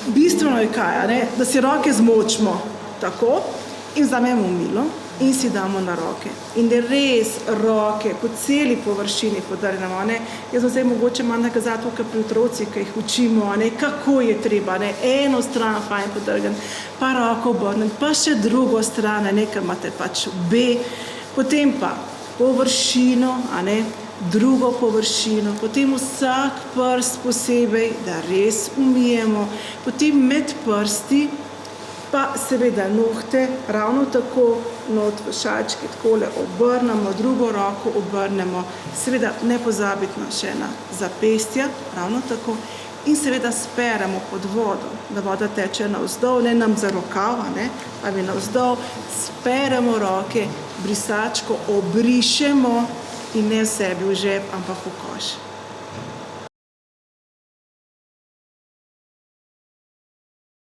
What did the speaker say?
bistveno je kaj, ne? Da si roke zmočimo tako in vzamemo milo in si damo na roke. In da res roke po celi površini podrgnemo. Jaz sem zdaj mogoče malo nakazati tukaj pri otrocih, ki jih učimo, kako je treba, eno stran fajn podrgniti, pa roko obrniti, pa še drugo stran, ker imate pač obe, potem pa površino, drugo površino, potem vsak prst posebej, da res umijemo, potem med prsti, pa seveda nohte, ravno tako not v šalčki, takole obrnemo, drugo roko obrnemo, seveda ne pozabiti še na zapestja, ravno tako, in seveda speremo pod vodo, da voda teče navzdol, ne nam za rokav, pa bi navzdol, speremo roke, brisačko obrišemo in ne sebi v žep, ampak v koš.